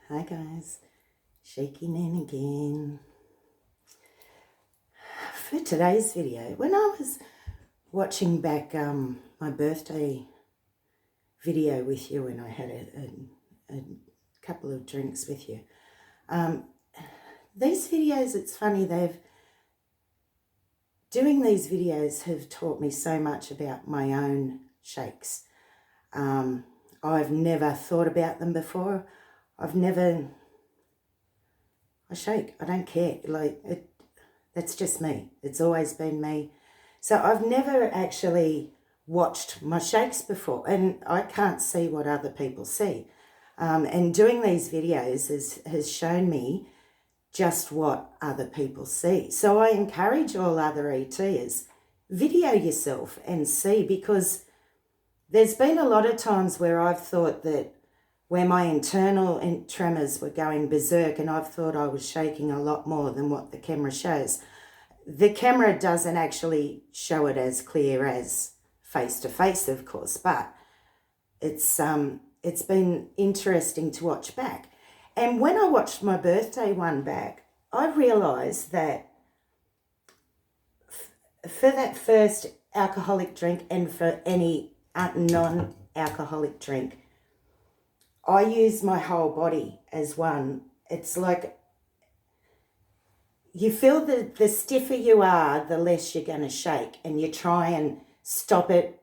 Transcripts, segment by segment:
Hi guys, Shaky Nan again. For today's video, when I was watching back my birthday video with you and I had a couple of drinks with you, these videos, it's funny, doing these videos have taught me so much about my own shakes. I've never thought about them before. I shake. I don't care. That's just me. It's always been me. So I've never actually watched my shakes before, and I can't see what other people see. And doing these videos has shown me just what other people see. So I encourage all other ETers, video yourself and see, because there's been a lot of times where I've thought that where my internal tremors were going berserk and I've thought I was shaking a lot more than what the camera shows. The camera doesn't actually show it as clear as face-to-face, of course, but it's been interesting to watch back. And when I watched my birthday one back, I realised that for that first alcoholic drink and for any non-alcoholic drink, I use my whole body as one. It's like you feel the stiffer you are, the less you're going to shake, and you try and stop it,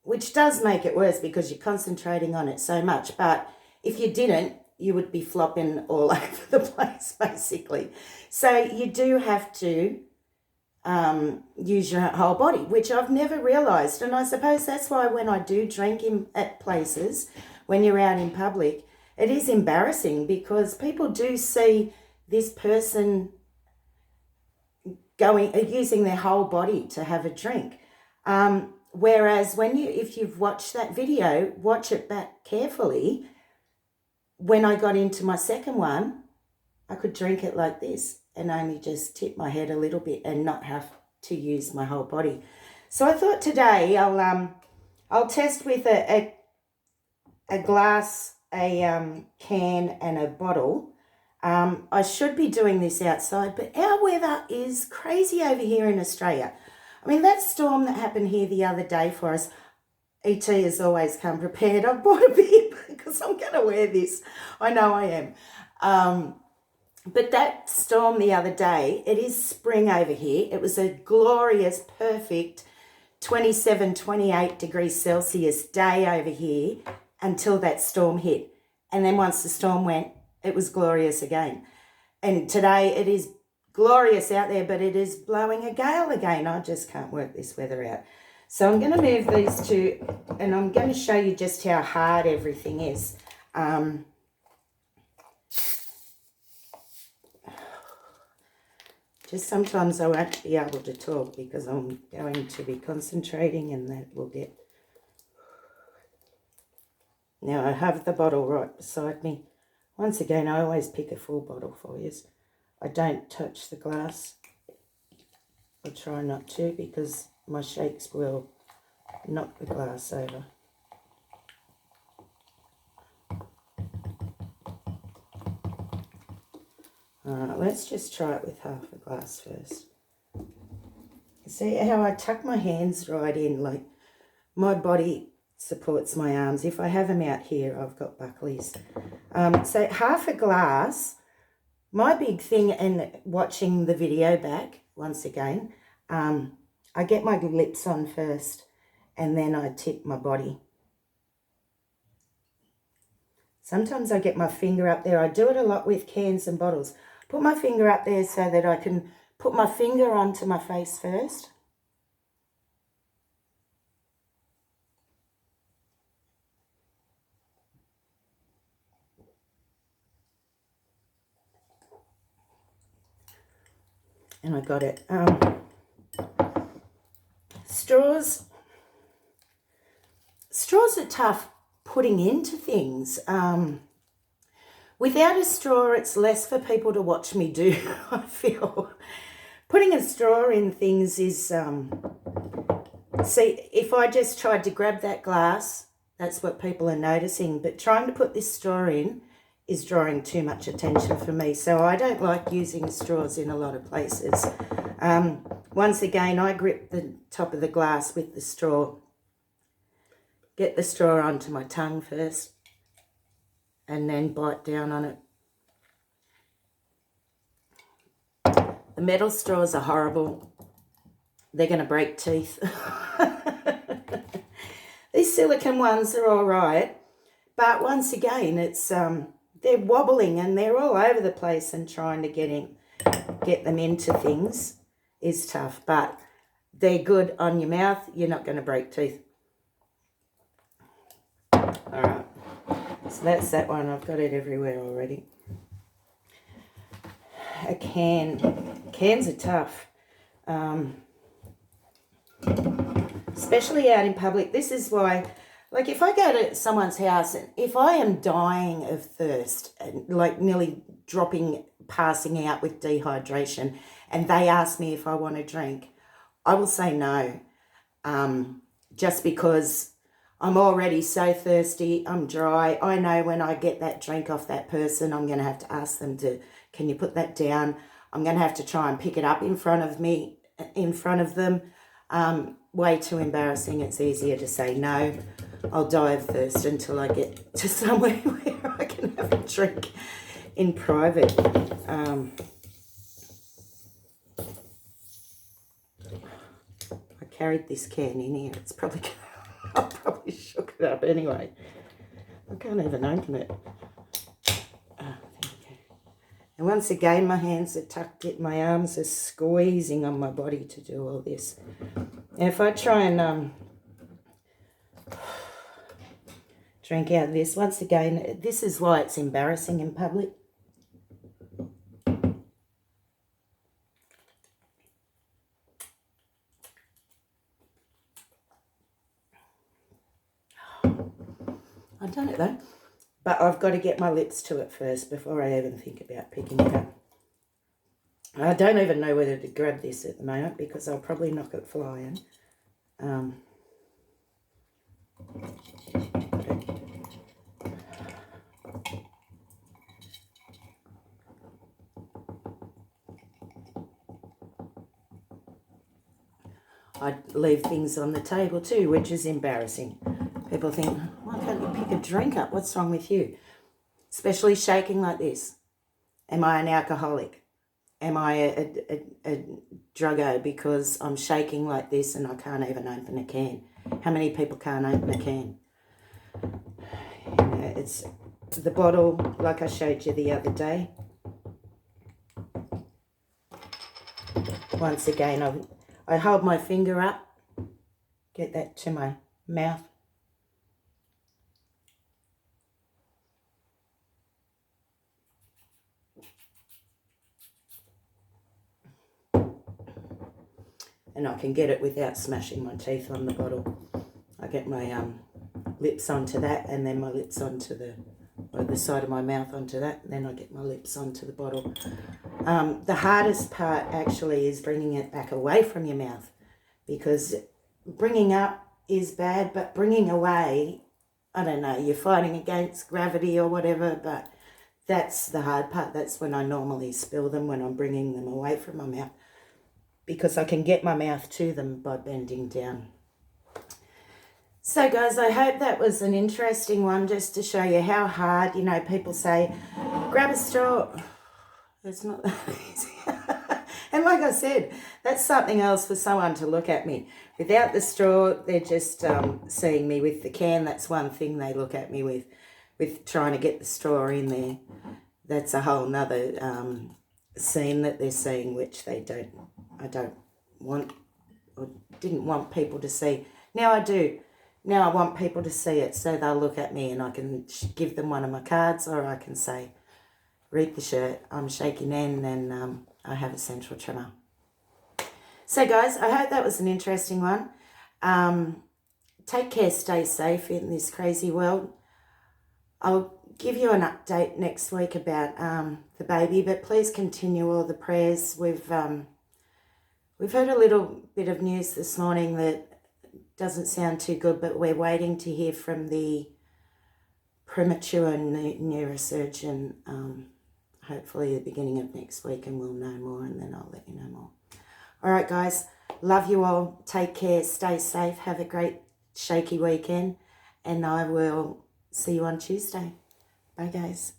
which does make it worse because you're concentrating on it so much. But if you didn't, you would be flopping all over the place, basically. So you do have to use your whole body, which I've never realised. And I suppose that's why when I do drink at places, when you're out in public, it is embarrassing because people do see this person using their whole body to have a drink. Whereas if you've watched that video, watch it back carefully. When I got into my second one, I could drink it like this and only just tip my head a little bit and not have to use my whole body. So I thought today I'll test with a glass, a can and a bottle. I should be doing this outside, but our weather is crazy over here in Australia. I mean, that storm that happened here the other day for us, ET has always come prepared. I've bought a beer because I'm going to wear this. I know I am. But that storm the other day, it is spring over here. It was a glorious, perfect 27, 28 degrees Celsius day over here until that storm hit. And then once the storm went, it was glorious again. And today it is glorious out there, but it is blowing a gale again. I just can't work this weather out. So I'm going to move these two, and I'm going to show you just how hard everything is. Just sometimes I won't be able to talk because I'm going to be concentrating, and that will get... Now I have the bottle right beside me. Once again, I always pick a full bottle for you. I don't touch the glass. I try not to because my shakes will knock the glass over. Alright, let's just try it with half a glass first. See how I tuck my hands right in, like my body supports my arms. If I have them out here, I've got bucklies. So half a glass. My big thing in watching the video back, once again, I get my lips on first and then I tip my body. Sometimes I get my finger up there. I do it a lot with cans and bottles. Put my finger up there so that I can put my finger onto my face first. And I got it. Straws are tough putting into things. Without a straw, it's less for people to watch me do, I feel. Putting a straw in things is, see, if I just tried to grab that glass, that's what people are noticing. But trying to put this straw in is drawing too much attention for me. So I don't like using straws in a lot of places. Once again, I grip the top of the glass with the straw. Get the straw onto my tongue first and then bite down on it. The metal straws are horrible. They're going to break teeth. These silicone ones are all right. But once again, it's they're wobbling and they're all over the place, and trying to get them into things is tough. But they're good on your mouth. You're not going to break teeth. All right. So that's that one. I've got it everywhere already. A can. Cans are tough. Especially out in public. This is why, like, if I go to someone's house and if I am dying of thirst and like nearly passing out with dehydration, and they ask me if I want a drink, I will say no, just because I'm already so thirsty, I'm dry. I know when I get that drink off that person, I'm going to have to ask them can you put that down? I'm going to have to try and pick it up in front of them. Way too embarrassing. It's easier to say no. I'll die of thirst until I get to somewhere where I can have a drink in private. I carried this can in here. It's probably I probably shook it up anyway. I can't even open it. There you go. And once again, my hands are tucked in, my arms are squeezing on my body to do all this. And if I try and drink out of this, once again, this is why it's embarrassing in public. I've done it though. But I've got to get my lips to it first before I even think about picking it up. I don't even know whether to grab this at the moment because I'll probably knock it flying. I leave things on the table too, which is embarrassing. People think, why can't you pick a drink up? What's wrong with you? Especially shaking like this. Am I an alcoholic? Am I a druggo because I'm shaking like this and I can't even open a can? How many people can't open a can? It's the bottle, like I showed you the other day. Once again, I hold my finger up, get that to my mouth. And I can get it without smashing my teeth on the bottle. I get my lips onto that, and then my lips onto the side of my mouth onto that, and then I get my lips onto the bottle. The hardest part actually is bringing it back away from your mouth, because bringing up is bad, but bringing away, I don't know, you're fighting against gravity or whatever, but that's the hard part. That's when I normally spill them, when I'm bringing them away from my mouth, because I can get my mouth to them by bending down. So guys, I hope that was an interesting one, just to show you how hard, people say, grab a straw. It's not that easy. And like I said, that's something else for someone to look at me. Without the straw, they're just seeing me with the can. That's one thing they look at me with trying to get the straw in there. That's a whole nother scene that they're seeing, which I don't want or didn't want people to see. Now I do. Now I want people to see it, so they'll look at me and I can give them one of my cards, or I can say, read the shirt, I'm shaking N and I have a central tremor. So guys, I hope that was an interesting one. Take care, stay safe in this crazy world. I'll give you an update next week about the baby, but please continue all the prayers. We've heard a little bit of news this morning that doesn't sound too good, but we're waiting to hear from the premature neurosurgeon, hopefully at the beginning of next week, and we'll know more, and then I'll let you know more. All right, guys. Love you all. Take care. Stay safe. Have a great shaky weekend. And I will see you on Tuesday. Bye, guys.